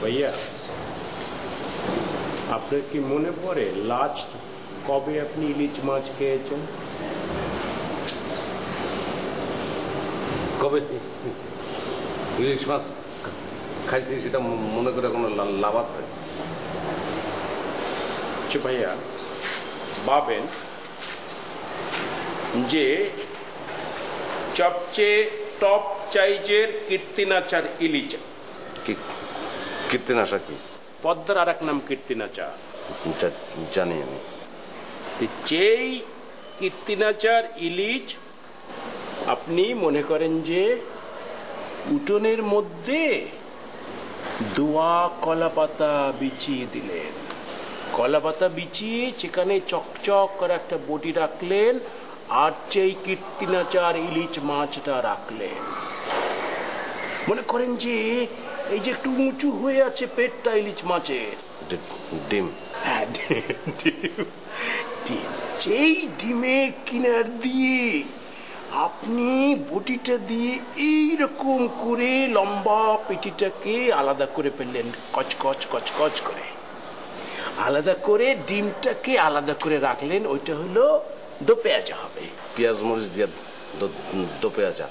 ভাইয়া, আপনার কি মনে পড়ে লাস্ট কবে আপনি ইলিশ মাছ খেয়েছেন? কবে ইলিশ মাছ খাইছি সেটা মনে করে কোনো লাভ আছে? ভাইয়া ভাবেন যে সবচেয়ে টপ সাইজের কীর্তিনাচার ইলিশ। কীর্তিনাশা কি? পদ্মার আর এক নাম কীর্তিনাচা। জানি আমি। যেই কীর্তিনাচার ইলিশ আপনি মনে করেন যে উঠোনের মধ্যে দোয়া কলা পাতা বিছিয়ে দিলেন, কলা পাতা বিছিয়ে সেখানে চকচক করে একটা বটি রাখলেন, আর সেই কীর্তিনাচার ইলিশ মাছটা রাখলেন। মনে করেন যে এই যে একটু উঁচু হয়ে আছে পেটটা ইলিশ মাছের, ডিম। হ্যাঁ, ডিম। সেই ডিমের কিনার দিয়ে আপনি বটিটা দিয়ে এইরকম করে লম্বা পেটিটাকে আলাদা করে ফেললেন, কচকচ কচকচ করে আলাদা করে ডিমটাকে আলাদা করে রাখলেন। ওইটা হলো দো পেঁয়াজা হবে। পেঁয়াজ মরিচ দিয়ে দো পেঁয়াজা।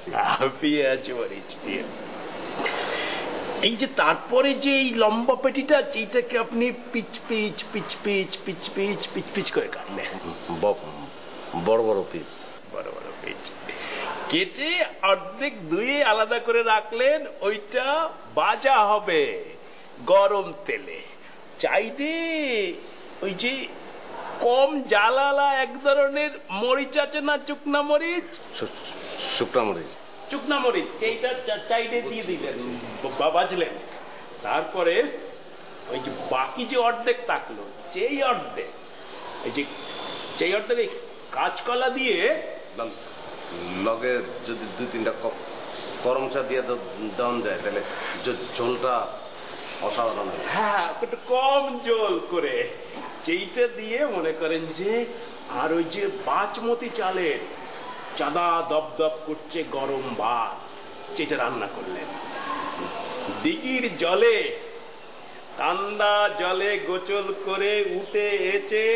পেঁয়াজ মরিচ দিয়ে। এই যে তারপরে যে এই লম্বা পেটিটা, এইটাকে আপনি piece piece piece piece piece piece piece piece করে কাটলেন, বড় বড় পিস, বড় বড় পিচ কেটে অর্ধেক ধুয়ে আলাদা করে রাখলেন। ওইটা ভাজা হবে গরম তেলে। চাইলে ওই যে কম জ্বালালা এক ধরনের মরিচ আছে না, শুকনা মরিচ, শুকনা মরিচ, শুকনা মরিচ, সেইটা চাইলে দিয়ে দিলেন, ভাজলেন। তারপরে ওই যে বাকি যে অর্ধেক থাকলো, সেই অর্ধেক কাঁচকলা দিয়ে লগে যদি 2-3টা গরম চা দিয়ে দেওয়া যায় তাহলে ঝোলটা অসাধারণ। হ্যাঁ, একটু কম জল করে সেইটা দিয়ে মনে করেন যে, আর ওই যে বাসমতি চালের চাঁদা দপদপ করছে গরম ভাত, সেটা রান্না করলেন দিঘির জলে, ঠান্ডা জলে গোসল করে উঠে এসে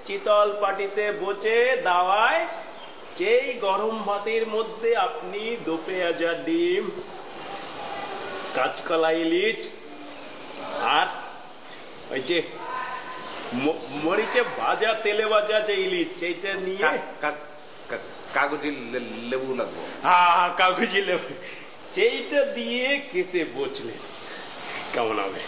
চিতল পাটিতে বসে দাওয়ায় সেই গরম ভাতের মধ্যে আপনি দো পেঁয়াজা ডিম, কাঁচকলা ইলিশ আর ওই যে মরিচে ভাজা তেলে ভাজা যে ইলিশ, সেইটা নিয়ে কাগজি লেবু লাগবে। হ্যাঁ, কাগজি লেবু, সেইটা দিয়ে খেতে বসলেন। কেমন হবে?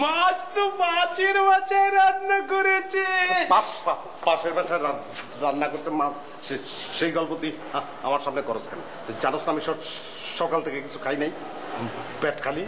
মাছ তো মাছের বাসায় রান্না করেছে, পাশের বাসায় রান্না করছে মাছ। সেই গল্প তুই আমার সামনে খরচ কেন? জানোস না আমি সকাল থেকে কিছু খাই নাই, পেট খালি।